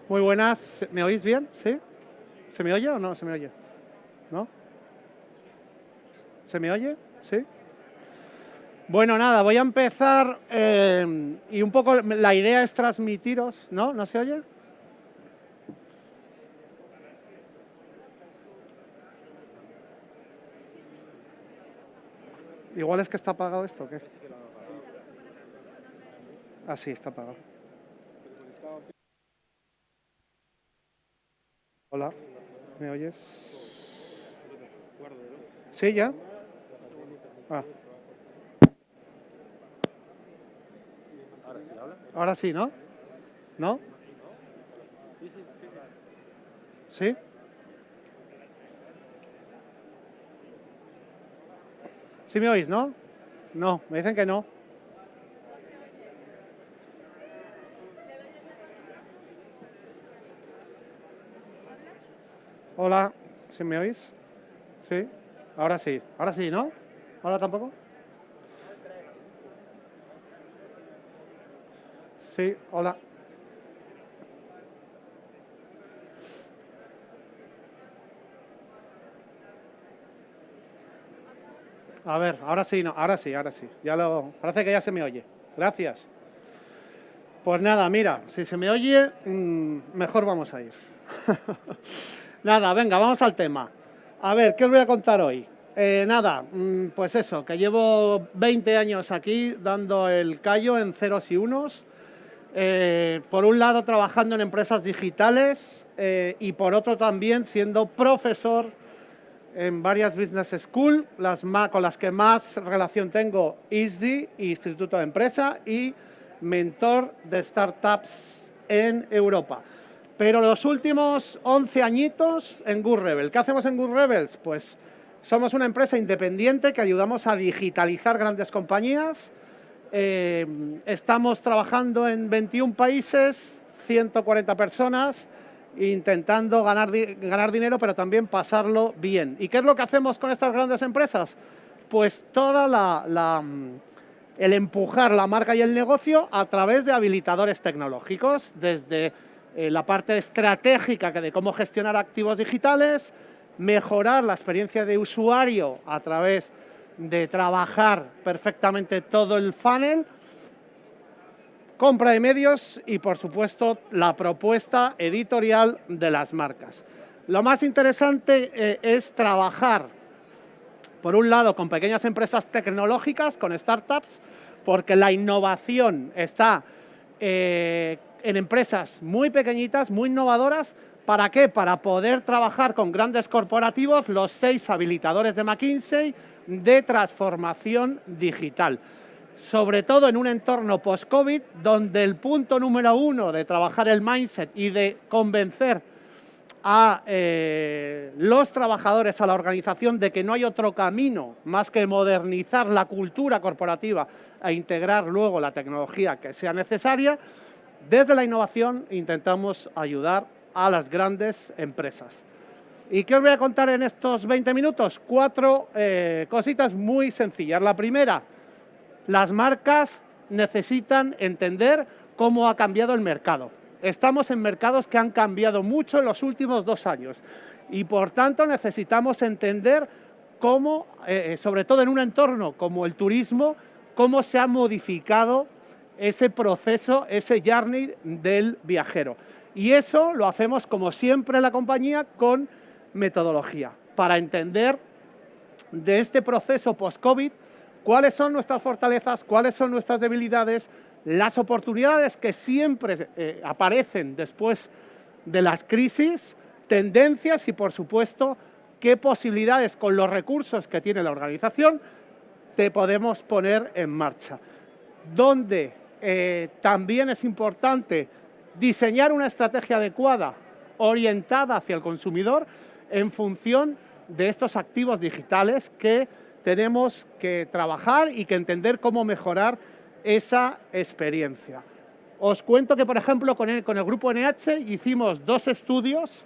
Muy buenas, ¿me oís bien? ¿Sí? ¿Se me oye o no se me oye? ¿No? ¿Se me oye? ¿Sí? Bueno, nada, voy a empezar y un poco la idea es transmitiros, ¿no? ¿No se oye? Igual es que está apagado esto, ¿o qué? Ah, sí, está apagado. Hola, ¿me oyes? ¿Sí, ya? Ah. Ahora sí, ¿no? ¿No? ¿Sí? ¿Sí me oís, no? No, me dicen que no. Hola, ¿sí me oís? ¿Sí? Ahora sí, ¿no? ¿Ahora tampoco? Sí, hola. A ver, ahora sí, no, ahora sí, ahora sí. Parece que ya se me oye. Gracias. Pues nada, mira, si se me oye, mejor vamos a ir. Nada, venga, vamos al tema. A ver, ¿qué os voy a contar hoy? Nada, pues eso, que llevo 20 años aquí dando el callo en ceros y unos. Por un lado trabajando en empresas digitales y por otro también siendo profesor en varias business school, con las que más relación tengo, ISDI, Instituto de Empresa, y mentor de startups en Europa. Pero los últimos 11 añitos en Good Rebel. ¿Qué hacemos en Good Rebels? Pues somos una empresa independiente que ayudamos a digitalizar grandes compañías. Estamos trabajando en 21 países, 140 personas, intentando ganar dinero, pero también pasarlo bien. ¿Y qué es lo que hacemos con estas grandes empresas? Pues el empujar la marca y el negocio a través de habilitadores tecnológicos, desde la parte estratégica de cómo gestionar activos digitales, mejorar la experiencia de usuario a través de trabajar perfectamente todo el funnel, compra de medios y, por supuesto, la propuesta editorial de las marcas. Lo más interesante es trabajar, por un lado, con pequeñas empresas tecnológicas, con startups, porque la innovación está en empresas muy pequeñitas, muy innovadoras. ¿Para qué? Para poder trabajar con grandes corporativos, los 6 habilitadores de McKinsey de transformación digital. Sobre todo en un entorno post-COVID, donde el punto número 1 de trabajar el mindset y de convencer a los trabajadores, a la organización, de que no hay otro camino más que modernizar la cultura corporativa e integrar luego la tecnología que sea necesaria. Desde la innovación intentamos ayudar a las grandes empresas. ¿Y qué os voy a contar en estos 20 minutos? 4 cositas muy sencillas. La primera, las marcas necesitan entender cómo ha cambiado el mercado. Estamos en mercados que han cambiado mucho en los últimos 2 años y, por tanto, necesitamos entender cómo, sobre todo en un entorno como el turismo, cómo se ha modificado ese proceso, ese journey del viajero. Y eso lo hacemos, como siempre en la compañía, con metodología, para entender de este proceso post-COVID cuáles son nuestras fortalezas, cuáles son nuestras debilidades, las oportunidades que siempre aparecen después de las crisis, tendencias y, por supuesto, qué posibilidades con los recursos que tiene la organización te podemos poner en marcha. Donde también es importante diseñar una estrategia adecuada, orientada hacia el consumidor, en función de estos activos digitales que tenemos que trabajar y que entender cómo mejorar esa experiencia. Os cuento que, por ejemplo, con el grupo NH hicimos 2 estudios,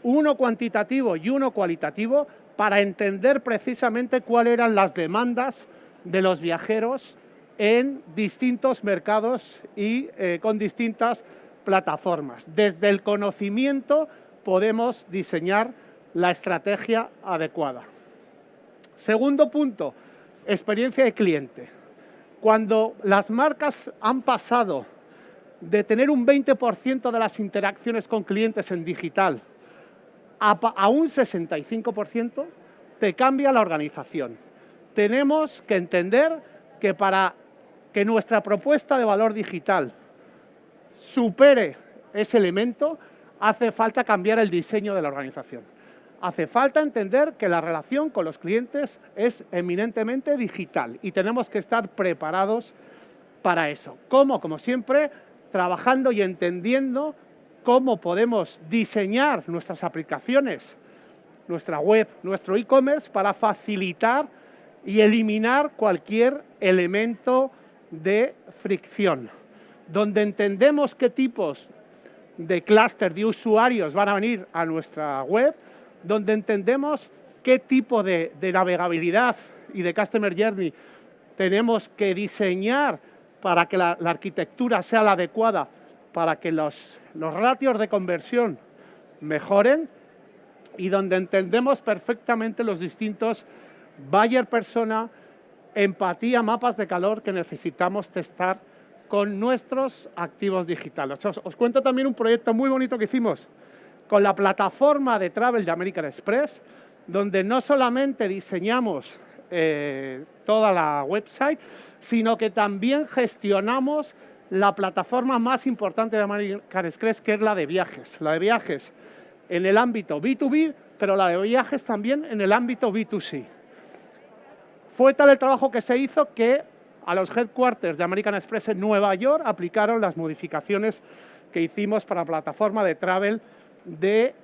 uno cuantitativo y uno cualitativo, para entender precisamente cuáles eran las demandas de los viajeros en distintos mercados y con distintas plataformas. Desde el conocimiento podemos diseñar la estrategia adecuada. Segundo punto, experiencia de cliente. Cuando las marcas han pasado de tener un 20% de las interacciones con clientes en digital a un 65%, te cambia la organización. Tenemos que entender que para que nuestra propuesta de valor digital supere ese elemento, hace falta cambiar el diseño de la organización. Hace falta entender que la relación con los clientes es eminentemente digital y tenemos que estar preparados para eso. ¿Cómo? Como siempre, trabajando y entendiendo cómo podemos diseñar nuestras aplicaciones, nuestra web, nuestro e-commerce para facilitar y eliminar cualquier elemento de fricción. Donde entendemos qué tipos de clúster de usuarios van a venir a nuestra web, donde entendemos qué tipo de navegabilidad y de Customer Journey tenemos que diseñar para que la arquitectura sea la adecuada, para que los ratios de conversión mejoren y donde entendemos perfectamente los distintos buyer persona, empatía, mapas de calor que necesitamos testar con nuestros activos digitales. Os cuento también un proyecto muy bonito que hicimos con la plataforma de travel de American Express, donde no solamente diseñamos toda la website, sino que también gestionamos la plataforma más importante de American Express, que es la de viajes. La de viajes en el ámbito B2B, pero la de viajes también en el ámbito B2C. Fue tal el trabajo que se hizo que a los headquarters de American Express en Nueva York aplicaron las modificaciones que hicimos para la plataforma de travel de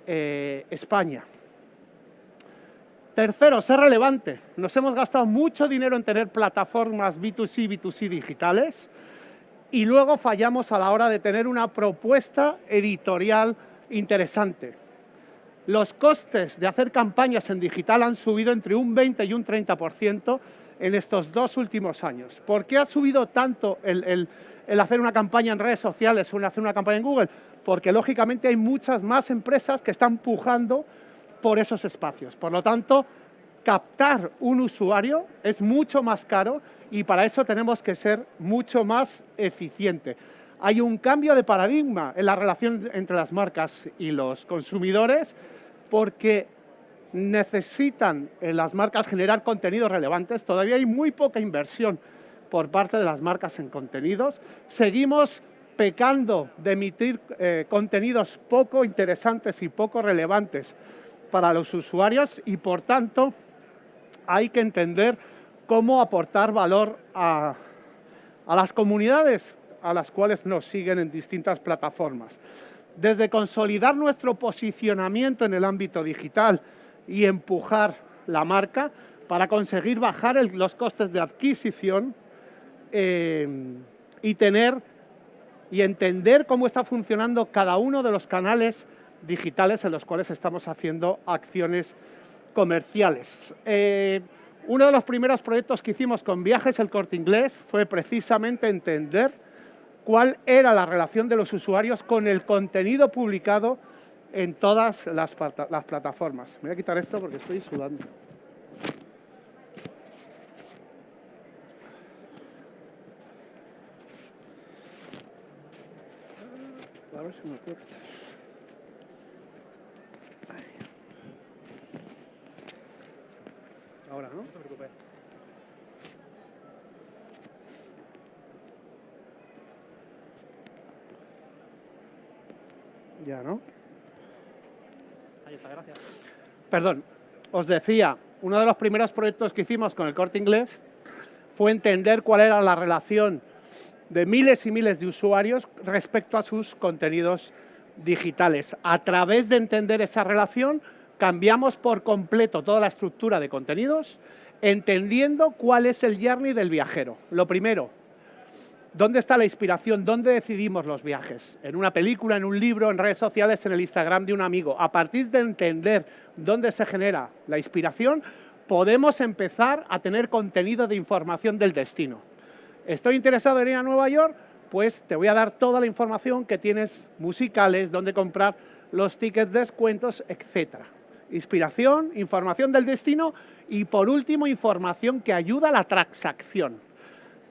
España. Tercero, ser relevante. Nos hemos gastado mucho dinero en tener plataformas B2C, B2C digitales y luego fallamos a la hora de tener una propuesta editorial interesante. Los costes de hacer campañas en digital han subido entre un 20 y un 30% en estos 2 últimos años. ¿Por qué ha subido tanto el hacer una campaña en redes sociales o hacer una campaña en Google? Porque, lógicamente, hay muchas más empresas que están pujando por esos espacios. Por lo tanto, captar un usuario es mucho más caro y para eso tenemos que ser mucho más eficientes. Hay un cambio de paradigma en la relación entre las marcas y los consumidores porque necesitan las marcas generar contenidos relevantes. Todavía hay muy poca inversión por parte de las marcas en contenidos. Seguimos pecando de emitir contenidos poco interesantes y poco relevantes para los usuarios y, por tanto, hay que entender cómo aportar valor a las comunidades a las cuales nos siguen en distintas plataformas. Desde consolidar nuestro posicionamiento en el ámbito digital y empujar la marca para conseguir bajar los costes de adquisición y tener y entender cómo está funcionando cada uno de los canales digitales en los cuales estamos haciendo acciones comerciales. Uno de los primeros proyectos que hicimos con Viajes El Corte Inglés fue precisamente entender cuál era la relación de los usuarios con el contenido publicado en todas las plataformas. Me voy a quitar esto porque estoy sudando. A ver si me corta. Ahora, ¿no? No se preocupe. Ya, ¿no? Ahí está, gracias. Perdón, os decía, uno de los primeros proyectos que hicimos con El Corte Inglés fue entender cuál era la relación de miles y miles de usuarios respecto a sus contenidos digitales. A través de entender esa relación, cambiamos por completo toda la estructura de contenidos, entendiendo cuál es el journey del viajero. Lo primero, ¿dónde está la inspiración? ¿Dónde decidimos los viajes? ¿En una película, en un libro, en redes sociales, en el Instagram de un amigo? A partir de entender dónde se genera la inspiración, podemos empezar a tener contenido de información del destino. Estoy interesado en ir a Nueva York, pues te voy a dar toda la información que tienes, musicales, dónde comprar los tickets, descuentos, etcétera. Inspiración, información del destino y, por último, información que ayuda a la transacción.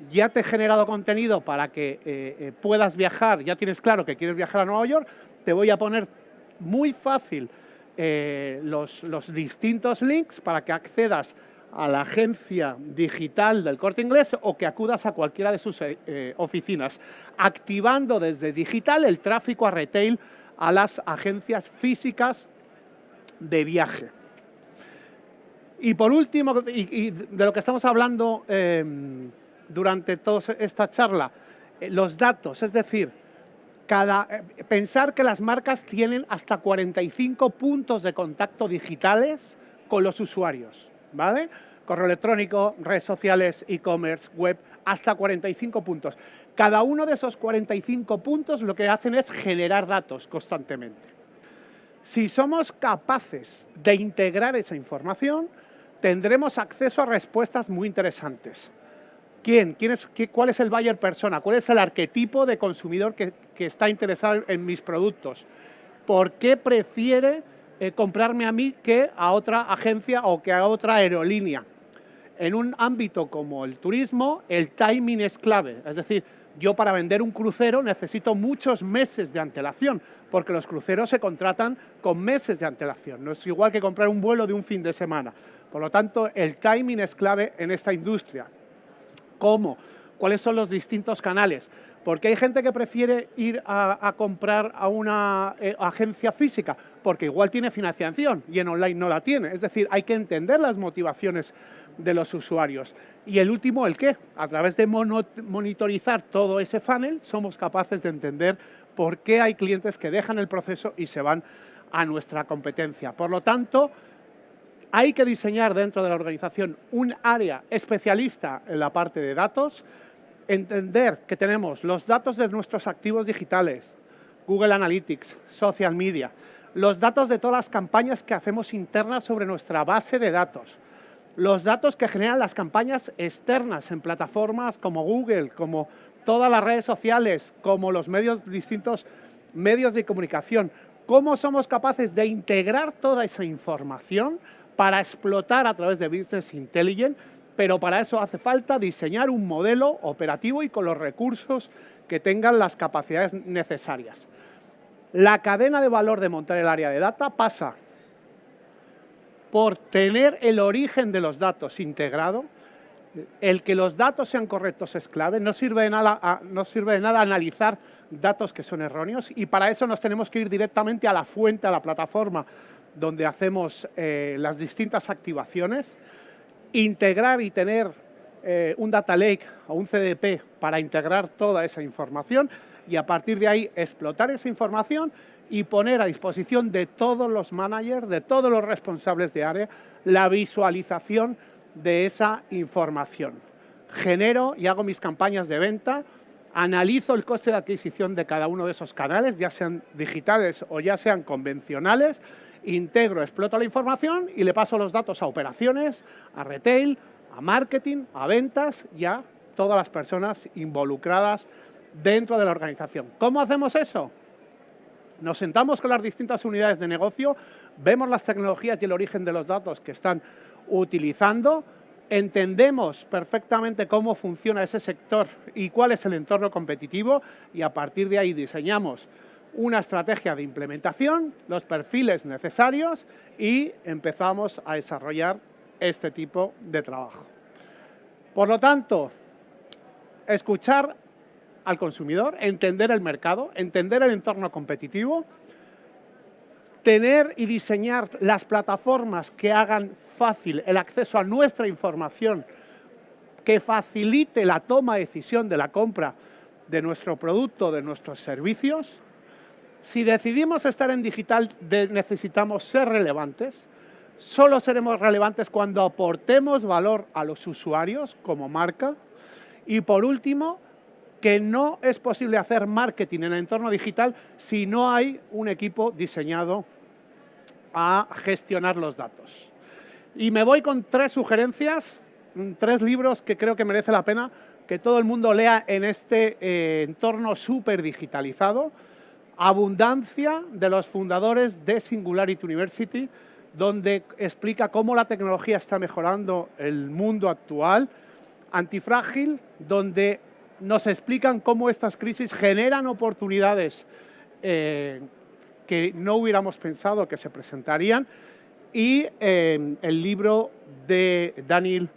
Ya te he generado contenido para que puedas viajar, ya tienes claro que quieres viajar a Nueva York, te voy a poner muy fácil los distintos links para que accedas a la agencia digital del Corte Inglés o que acudas a cualquiera de sus oficinas, activando desde digital el tráfico a retail a las agencias físicas de viaje. Y por último, y de lo que estamos hablando durante toda esta charla, los datos, es decir, pensar que las marcas tienen hasta 45 puntos de contacto digitales con los usuarios, ¿vale? Correo electrónico, redes sociales, e-commerce, web, hasta 45 puntos. Cada uno de esos 45 puntos lo que hacen es generar datos constantemente. Si somos capaces de integrar esa información, tendremos acceso a respuestas muy interesantes. ¿Cuál es el buyer persona? ¿Cuál es el arquetipo de consumidor que está interesado en mis productos? ¿Por qué prefiere comprarme a mí que a otra agencia o que a otra aerolínea? En un ámbito como el turismo, el timing es clave. Es decir, yo para vender un crucero necesito muchos meses de antelación, porque los cruceros se contratan con meses de antelación. No es igual que comprar un vuelo de un fin de semana. Por lo tanto, el timing es clave en esta industria. ¿Cómo? ¿Cuáles son los distintos canales? Porque hay gente que prefiere ir a comprar a una agencia física, porque igual tiene financiación y en online no la tiene. Es decir, hay que entender las motivaciones de los usuarios. Y el último, ¿el qué? A través de monitorizar todo ese funnel, somos capaces de entender por qué hay clientes que dejan el proceso y se van a nuestra competencia. Por lo tanto, hay que diseñar dentro de la organización un área especialista en la parte de datos, entender que tenemos los datos de nuestros activos digitales, Google Analytics, Social Media, los datos de todas las campañas que hacemos internas sobre nuestra base de datos, los datos que generan las campañas externas en plataformas como Google, como todas las redes sociales, como los distintos medios de comunicación. ¿Cómo somos capaces de integrar toda esa información para explotar a través de Business Intelligence? Pero para eso hace falta diseñar un modelo operativo y con los recursos que tengan las capacidades necesarias. La cadena de valor de montar el área de data pasa por tener el origen de los datos integrado. El que los datos sean correctos es clave. No sirve de nada analizar datos que son erróneos y para eso nos tenemos que ir directamente a la fuente, a la plataforma donde hacemos las distintas activaciones, integrar y tener un data lake o un CDP para integrar toda esa información y a partir de ahí explotar esa información y poner a disposición de todos los managers, de todos los responsables de área, la visualización de esa información. Genero y hago mis campañas de venta, analizo el coste de adquisición de cada uno de esos canales, ya sean digitales o ya sean convencionales, integro, exploto la información y le paso los datos a operaciones, a retail, a marketing, a ventas y a todas las personas involucradas dentro de la organización. ¿Cómo hacemos eso? Nos sentamos con las distintas unidades de negocio, vemos las tecnologías y el origen de los datos que están utilizando, entendemos perfectamente cómo funciona ese sector y cuál es el entorno competitivo y a partir de ahí diseñamos una estrategia de implementación, los perfiles necesarios y empezamos a desarrollar este tipo de trabajo. Por lo tanto, escuchar al consumidor, entender el mercado, entender el entorno competitivo, tener y diseñar las plataformas que hagan fácil el acceso a nuestra información, que facilite la toma de decisión de la compra de nuestro producto, de nuestros servicios. Si decidimos estar en digital, necesitamos ser relevantes. Solo seremos relevantes cuando aportemos valor a los usuarios como marca. Y por último, que no es posible hacer marketing en el entorno digital si no hay un equipo diseñado a gestionar los datos. Y me voy con 3 sugerencias, 3 libros que creo que merece la pena que todo el mundo lea en este entorno súper digitalizado. Abundancia, de los fundadores de Singularity University, donde explica cómo la tecnología está mejorando el mundo actual. Antifrágil, donde nos explican cómo estas crisis generan oportunidades que no hubiéramos pensado que se presentarían. Y el libro de Daniel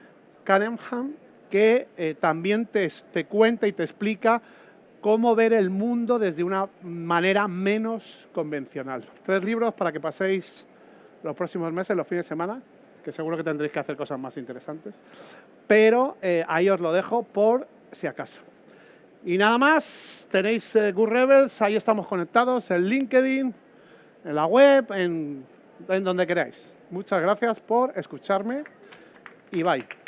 Kahneman, que también te cuenta y te explica cómo ver el mundo desde una manera menos convencional. 3 libros para que paséis los próximos meses, los fines de semana, que seguro que tendréis que hacer cosas más interesantes. Pero ahí os lo dejo por si acaso. Y nada más, tenéis Good Rebels, ahí estamos conectados, en LinkedIn, en la web, en donde queráis. Muchas gracias por escucharme y bye.